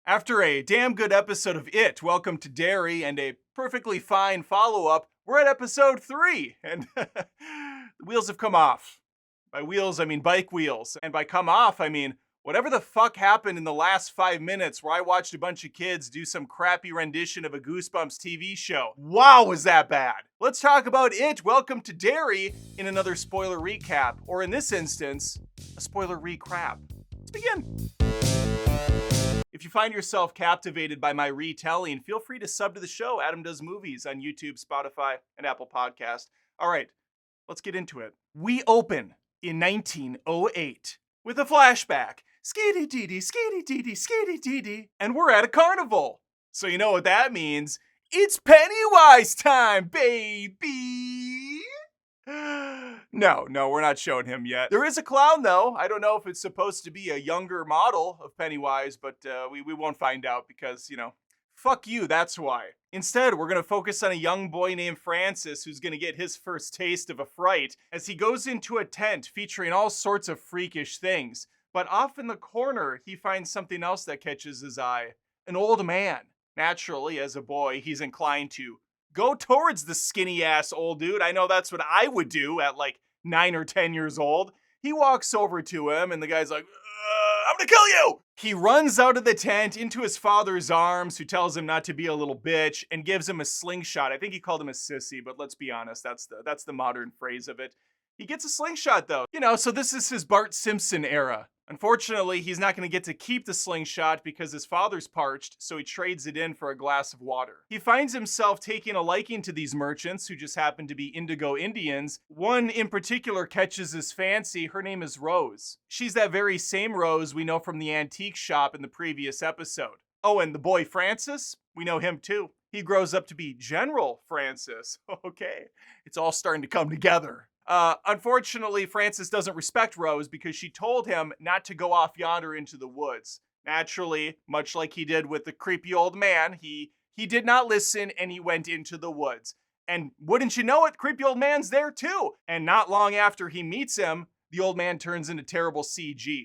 After a damn good episode of It, Welcome to Derry, and a perfectly fine follow-up, we're at episode 3, and the wheels have come off. By wheels, I mean bike wheels, and by come off, I mean whatever the fuck happened in the last 5 minutes where I watched a bunch of kids do some crappy rendition of a Goosebumps TV show. Wow, was that bad? Let's talk about It, Welcome to Derry, in another spoiler recap, or in this instance, a spoiler recrap. Let's begin. If you find yourself captivated by my retelling, feel free to sub to the show, Adam Does Movies, on YouTube, Spotify, and Apple Podcast. All right, let's get into it. We open in 1908 with a flashback. Skitty dee skitty dee skitty dee, and we're at a carnival. So you know what that means. It's Pennywise time, baby! No, we're not showing him yet. There is a clown, though. I don't know if it's supposed to be a younger model of Pennywise, but we won't find out because, fuck you, that's why. Instead, we're going to focus on a young boy named Francis who's going to get his first taste of a fright as he goes into a tent featuring all sorts of freakish things. But off in the corner, he finds something else that catches his eye. An old man. Naturally, as a boy, he's inclined to go towards the skinny-ass old dude. I know that's what I would do at like 9 or 10 years old. He walks over to him, and the guy's like, I'm gonna kill you! He runs out of the tent into his father's arms, who tells him not to be a little bitch, and gives him a slingshot. I think he called him a sissy, but let's be honest, that's the modern phrase of it. He gets a slingshot, though. So this is his Bart Simpson era. Unfortunately, he's not going to get to keep the slingshot because his father's parched, so he trades it in for a glass of water. He finds himself taking a liking to these merchants who just happen to be Indigo Indians. One in particular catches his fancy. Her name is Rose. She's that very same Rose we know from the antique shop in the previous episode. Oh, and the boy Francis? We know him too. He grows up to be General Francis. Okay, it's all starting to come together. Unfortunately, Francis doesn't respect Rose because she told him not to go off yonder into the woods. Naturally, much like he did with the creepy old man, he did not listen and he went into the woods. And wouldn't you know it, creepy old man's there too. And not long after he meets him, the old man turns into terrible CG.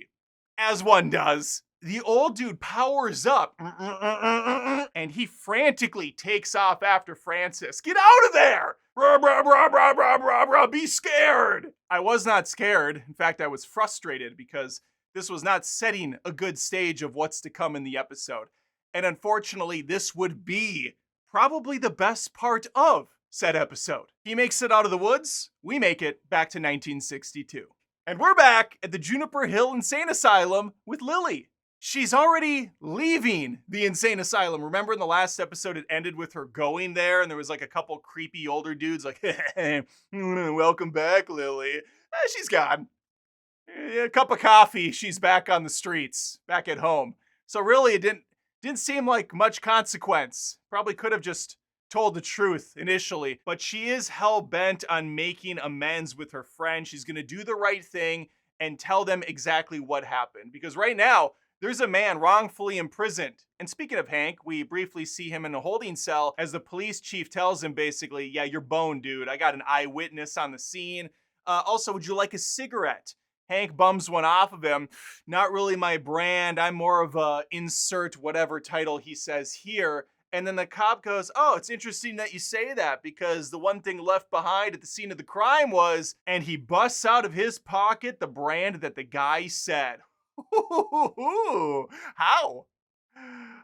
As one does. The old dude powers up and he frantically takes off after Francis. Get out of there! Be scared! I was not scared. In fact, I was frustrated because this was not setting a good stage of what's to come in the episode. And unfortunately, this would be probably the best part of said episode. He makes it out of the woods. We make it back to 1962. And we're back at the Juniper Hill Insane Asylum with Lily. She's already leaving the insane asylum. Remember in the last episode, it ended with her going there and there was like a couple creepy older dudes like, welcome back, Lily. She's gone. A cup of coffee, she's back on the streets, back at home. So really, it didn't seem like much consequence. Probably could have just told the truth initially, but she is hell-bent on making amends with her friend. She's gonna do the right thing and tell them exactly what happened. Because right now, there's a man wrongfully imprisoned. And speaking of Hank, we briefly see him in a holding cell as the police chief tells him basically, yeah, you're boned, dude. I got an eyewitness on the scene. Also, would you like a cigarette? Hank bums one off of him. Not really my brand. I'm more of a insert whatever title he says here. And then the cop goes, oh, it's interesting that you say that because the one thing left behind at the scene of the crime was, and he busts out of his pocket the brand that the guy said. How?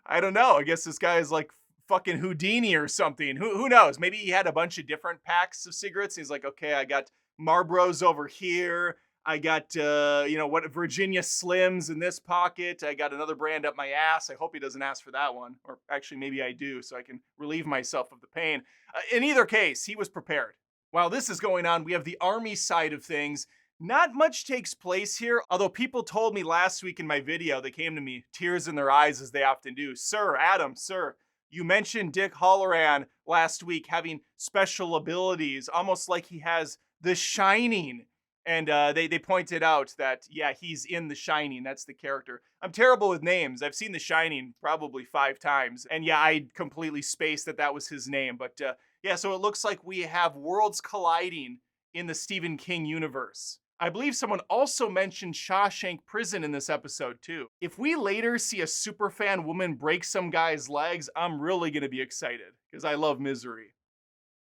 I don't know. I guess this guy is like fucking Houdini or something. Who knows? Maybe he had a bunch of different packs of cigarettes. He's like, okay, I got Marlboros over here. I got, Virginia Slims in this pocket. I got another brand up my ass. I hope he doesn't ask for that one. Or actually, maybe I do, so I can relieve myself of the pain. In either case, he was prepared. While this is going on, we have the army side of things. Not much takes place here, although people told me last week in my video, they came to me, tears in their eyes as they often do. Sir, Adam, sir, you mentioned Dick Halloran last week having special abilities, almost like he has The Shining. And they pointed out that, yeah, he's in The Shining. That's the character. I'm terrible with names. I've seen The Shining probably 5 times. And yeah, I completely spaced that was his name. But yeah, so it looks like we have worlds colliding in the Stephen King universe. I believe someone also mentioned Shawshank Prison in this episode too. If we later see a superfan woman break some guy's legs, I'm really gonna be excited because I love Misery,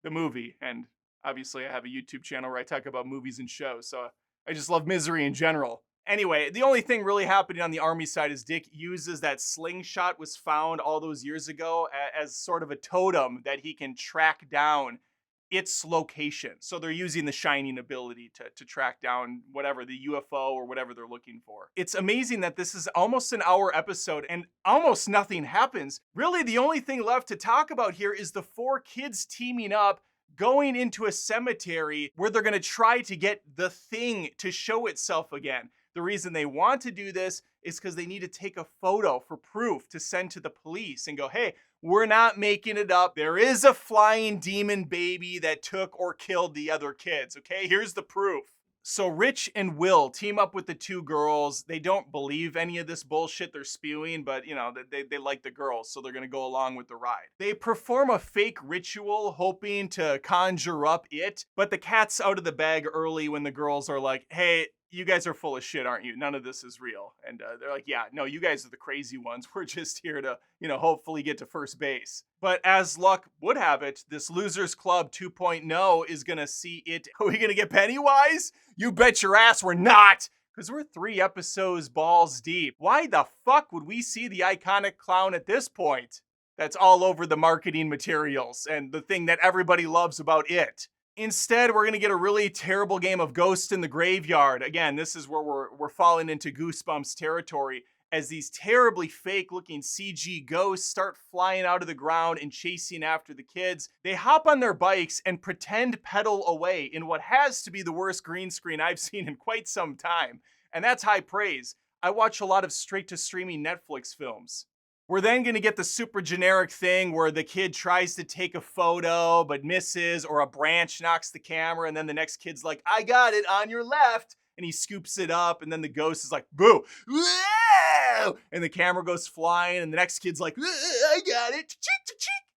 the movie, and obviously I have a YouTube channel where I talk about movies and shows, so I just love Misery in general. Anyway, the only thing really happening on the army side is Dick uses that slingshot was found all those years ago as sort of a totem that he can track down its location. So they're using the shining ability to track down whatever, the UFO or whatever they're looking for. It's amazing that this is almost an hour episode and almost nothing happens. Really, the only thing left to talk about here is the four kids teaming up, going into a cemetery where they're gonna try to get the thing to show itself again. The reason they want to do this is because they need to take a photo for proof to send to the police and go, hey, we're not making it up. There is a flying demon baby that took or killed the other kids, okay? Here's the proof. So Rich and Will team up with the two girls. They don't believe any of this bullshit they're spewing, but you know, they like the girls, so they're gonna go along with the ride. They perform a fake ritual hoping to conjure up it, but the cat's out of the bag early when the girls are like, hey, you guys are full of shit, aren't you? None of this is real. And they're like, yeah, no, you guys are the crazy ones. We're just here to, you know, hopefully get to first base. But as luck would have it, this Losers Club 2.0 is going to see it. Are we going to get Pennywise? You bet your ass we're not. Because we're 3 episodes balls deep. Why the fuck would we see the iconic clown at this point? That's all over the marketing materials and the thing that everybody loves about it. Instead, we're going to get a really terrible game of Ghost in the Graveyard. Again, this is where we're falling into Goosebumps territory as these terribly fake-looking CG ghosts start flying out of the ground and chasing after the kids. They hop on their bikes and pretend pedal away in what has to be the worst green screen I've seen in quite some time. And that's high praise. I watch a lot of straight-to-streaming Netflix films. We're then going to get the super generic thing where the kid tries to take a photo but misses, or a branch knocks the camera, and then the next kid's like, I got it on your left, and he scoops it up, and then the ghost is like, boo, whoa! And the camera goes flying, and the next kid's like, I got it.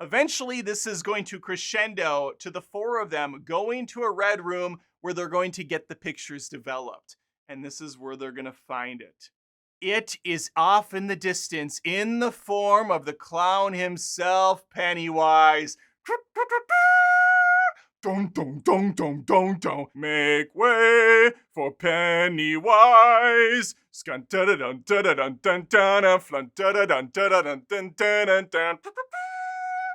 Eventually, this is going to crescendo to the 4 of them going to a red room where they're going to get the pictures developed. And this is where they're going to find it. It is off in the distance in the form of the clown himself, Pennywise. Dun dun dun dun dun dun. Make way for Pennywise. Skun da da dun da da dun dun dun flun da da dun da da dun dun dun dun.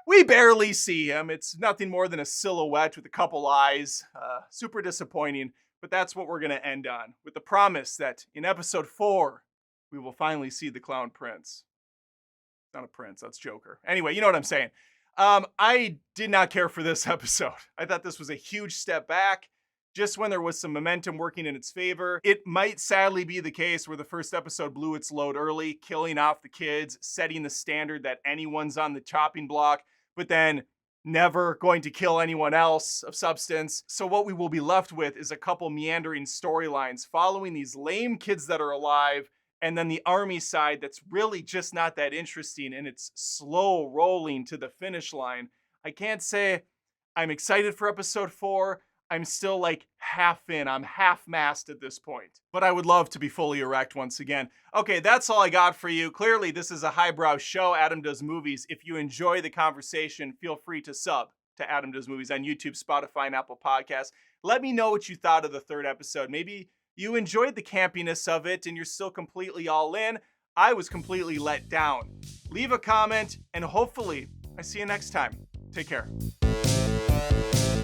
We barely see him. It's nothing more than a silhouette with a couple eyes. Super disappointing, but that's what we're gonna end on, with the promise that in episode 4, we will finally see the clown prince. Not a prince, that's Joker. Anyway, you know what I'm saying. I did not care for this episode. I thought this was a huge step back, just when there was some momentum working in its favor. It might sadly be the case where the first episode blew its load early, killing off the kids, setting the standard that anyone's on the chopping block, but then never going to kill anyone else of substance. So what we will be left with is a couple meandering storylines following these lame kids that are alive, and then the army side that's really just not that interesting, and it's slow rolling to the finish line. I can't say I'm excited for episode 4. I'm still like half in. I'm half-mast at this point. But I would love to be fully erect once again. Okay, that's all I got for you. Clearly, this is a highbrow show, Adam Does Movies. If you enjoy the conversation, feel free to sub to Adam Does Movies on YouTube, Spotify, and Apple Podcasts. Let me know what you thought of the 3rd episode. Maybe you enjoyed the campiness of it and you're still completely all in. I was completely let down. Leave a comment, and hopefully I see you next time. Take care.